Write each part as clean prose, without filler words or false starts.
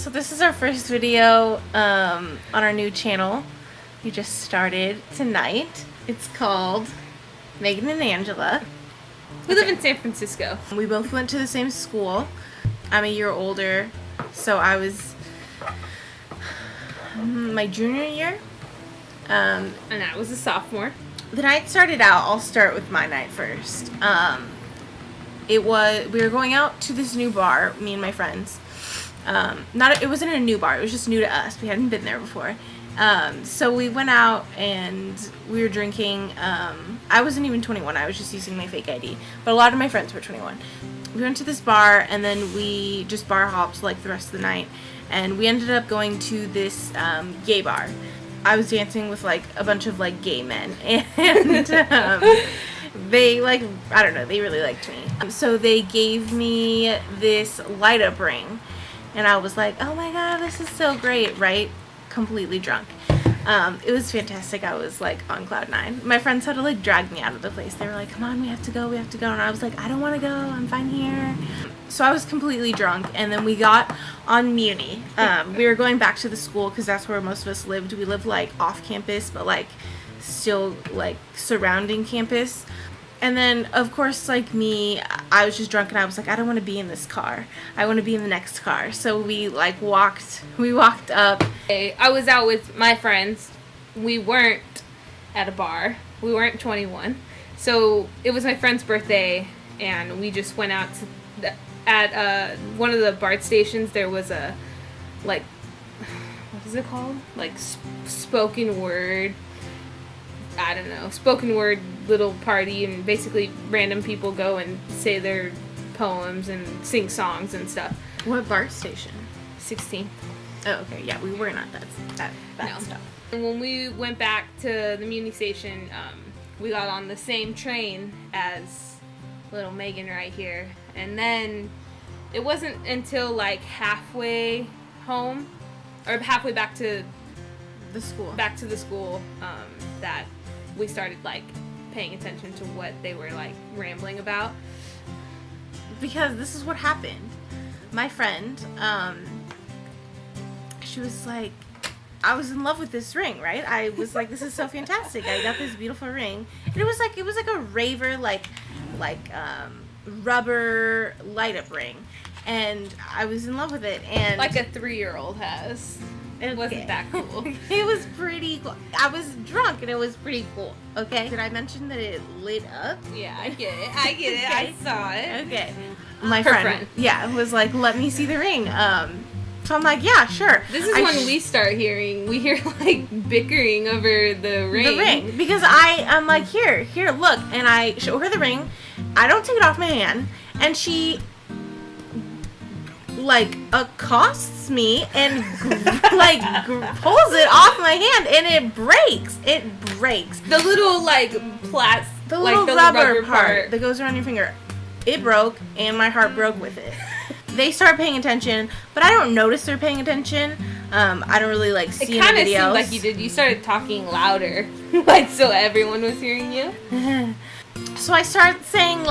So this is our first video on our new channel. We just started tonight. It's called Megan and Angela. We live in San Francisco. We both went to the same school. I'm a year older, so I was my junior year. And I was a sophomore. The night started out, I'll start with my night first. We were going out to this new bar, me and my friends. It wasn't a new bar, it was just new to us. We hadn't been there before. So we went out and we were drinking. I wasn't even 21, I was just using my fake ID. But a lot of my friends were 21. We went to this bar and then we just bar hopped like the rest of the night. And we ended up going to this gay bar. I was dancing with like a bunch of like gay men. And they I don't know, they really liked me. So they gave me this light up ring. And I was like, oh my god, this is so great, right? Completely drunk. It was fantastic. I was like on cloud nine. My friends had to like drag me out of the place. They were like, come on, we have to go. And I was like, I don't want to go. I'm fine here. So I was completely drunk. And then we got on Muni. We were going back to the school because that's where most of us lived. We lived like off campus, but like still like surrounding campus. And then, of course, like me, I was just drunk and I was like, I don't want to be in this car. I want to be in the next car. So we walked up. I was out with my friends. We weren't at a bar. We weren't 21. So it was my friend's birthday and we just went out at one of the BART stations. There was a, what is it called? Spoken word. I don't know, spoken word little party, and basically random people go and say their poems and sing songs and stuff. What BART station? 16. Oh, okay. Yeah, we were not that No. stuff. And when we went back to the Muni station, we got on the same train as little Megan right here. And then it wasn't until like halfway home, or halfway back to the school, that we started like paying attention to what they were like rambling about. Because this is what happened. My friend, she was like, I was in love with this ring, right? I was like, this is so fantastic. I got this beautiful ring. And it was like a raver, rubber light up ring. And I was in love with it. And like a 3-year-old has. It wasn't that cool. It was pretty cool. I was drunk and it was pretty cool. Okay. Did I mention that it lit up? Yeah, I get it. Okay. I saw it. Okay. My friend. Yeah, was like, let me see the ring. So I'm like, yeah, sure. This is when we start hearing, we hear like bickering over the ring. The ring. Because I'm like, here, look. And I show her the ring. I don't take it off my hand. And she accosts me and pulls it off my hand and it breaks. The little the little rubber part that goes around your finger, it broke and my heart broke with it. They start paying attention, but I don't notice they're paying attention. I don't really see anybody else. It kind of seemed like you did. You started talking louder, so everyone was hearing you. So I start saying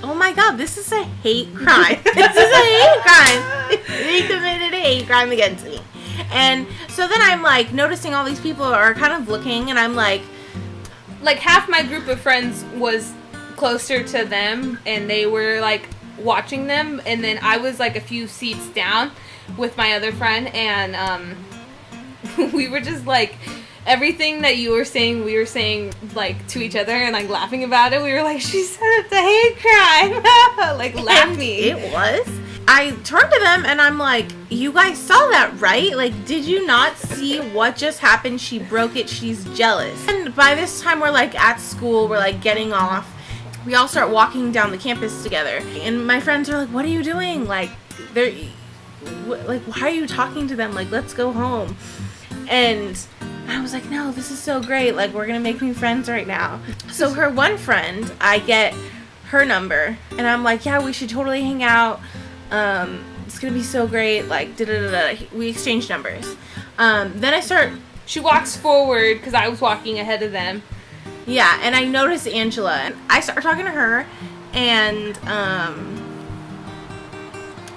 oh my god, this is a hate crime. This is a hate crime. They committed a hate crime against me. And so then I'm noticing all these people are kind of looking, and I'm like half my group of friends was closer to them and they were watching them, and then I was a few seats down with my other friend, and we were just everything that you were saying, we were saying to each other and laughing about it. We were she said it's a hate crime. Laughing. It was. I turned to them and I'm like, you guys saw that, right? Did you not see what just happened? She broke it. She's jealous. And by this time we're at school. We're getting off. We all start walking down the campus together. And my friends are like, what are you doing? They're why are you talking to them? Let's go home. And I was like, no, this is so great. We're going to make new friends right now. So her one friend, I get her number. And I'm like, yeah, we should totally hang out. It's going to be so great. We exchange numbers. Then she walks forward because I was walking ahead of them. Yeah, and I notice Angela. And I start talking to her. And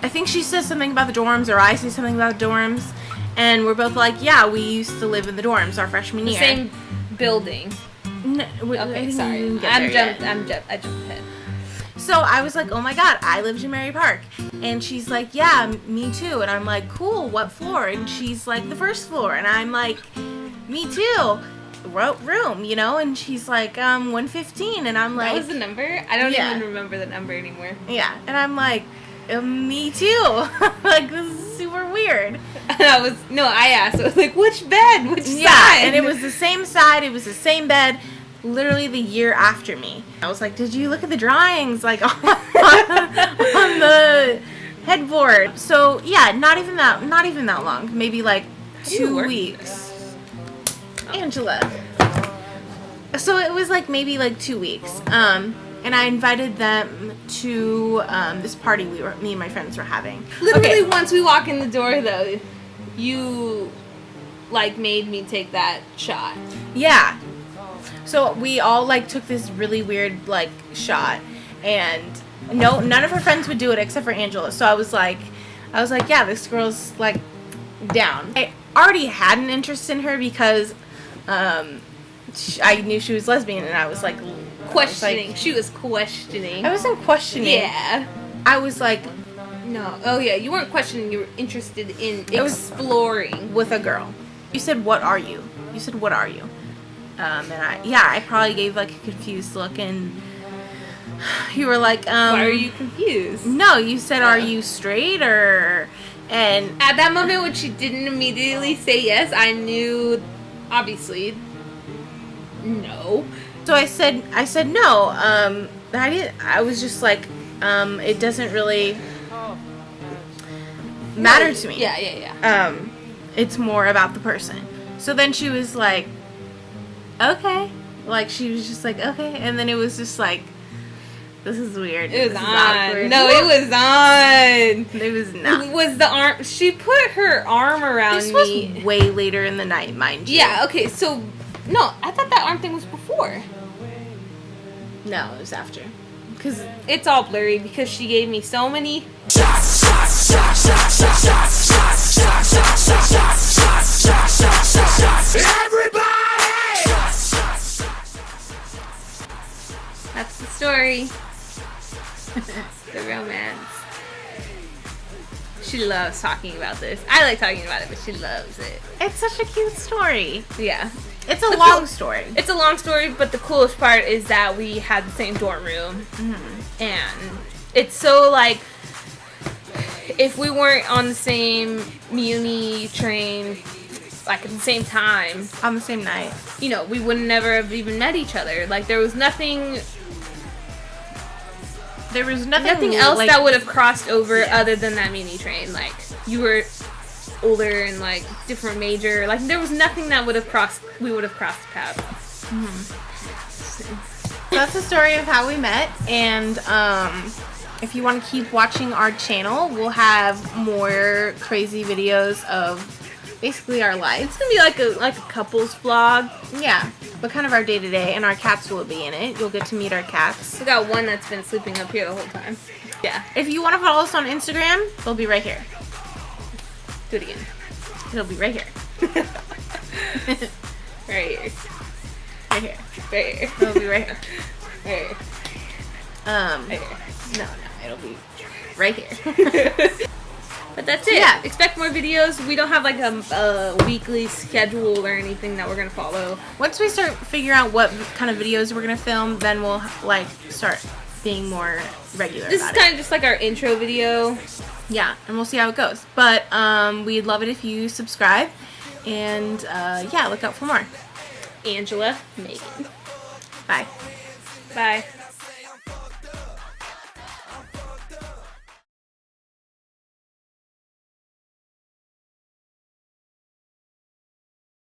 I think she says something about the dorms, or I say something about the dorms, and we're both like, yeah, we used to live in the dorms our freshman year. Same building. No, Okay, sorry. I jumped ahead. So I was like, oh my god, I lived in Mary Park. And she's like, yeah, me too. And I'm like, cool, what floor? And she's like, the first floor. And I'm like, me too. Room, you know? And she's like, 115. And I'm like... That was the number? I don't Yeah. even remember the number anymore. Yeah. And I'm like, me too. Like, this is super weird. And I asked. I was like, which bed? Which Yeah, side? and it was the same side. It was the same bed. Literally the year after me. I was like, did you look at the drawings, like, on the headboard? So yeah, not even that long. Maybe like 2 weeks. Angela. So it was like maybe like 2 weeks. And I invited them to this party me and my friends were having. Literally, once we walk in the door, though, you like made me take that shot. Yeah. So we all like took this really weird like shot, and none of her friends would do it except for Angela. So I was like, yeah, this girl's like down. I already had an interest in her because I knew she was lesbian, and I was like Questioning. She was questioning. I wasn't questioning. Yeah. I was like No. Oh, yeah. You weren't questioning. You were interested in exploring. with a girl. You said, "What are you?" You said, "What are you?" And I probably gave like a confused look, and you were like, Why are you confused? No, you said, "Are you straight or?" And At that moment when she didn't immediately say yes, I knew, obviously, no. so I said no. I didn't. I was just like, it doesn't really matter to me. Yeah. It's more about the person. So then she was like, okay. Like, she was just like, okay. And then it was just like, this is weird. It was This is on. awkward. No, it was on. It was not. It was the arm. She put her arm around This me. was way later in the night, mind you. Yeah, okay, so, no, I thought that arm thing was before. No, it was after. Because It's all blurry because she gave me so many. That's the story. The romance. She loves talking about this. I like talking about it, but she loves it. it's such a cute story. Yeah. It's a The long cool- story. It's a long story, but the coolest part is that we had the same dorm room. And it's so like, if we weren't on the same Muni train, like at the same time, On the same night. you know, we would never have even met each other. Like, there was nothing There was nothing else like, that would have crossed over other than that Muni train. Like, you were older and like different major. Like, there was nothing that would have crossed. We would have crossed paths. That's the story of how we met, and if you want to keep watching our channel, we'll have more crazy videos of basically our lives. It's gonna be like a couples vlog. Yeah, but kind of our day to day, and our cats will be in it. You'll get to meet our cats. We got one that's been sleeping up here the whole time. Yeah, If you want to follow us on Instagram, they'll be right here. do it again. It'll be right here. Right here. Right here. Right here. It'll be right here. Right here. Um, Right here. no, it'll be right here. But that's it. Yeah. Expect more videos. We don't have like a weekly schedule or anything that we're gonna follow. Once we start figuring out what kind of videos we're gonna film, then we'll like start being more regular. This is about it. kind of just like our intro video. Yeah, and we'll see how it goes. But we'd love it if you subscribe, and yeah, look out for more. Angela, Megan. Bye. Bye.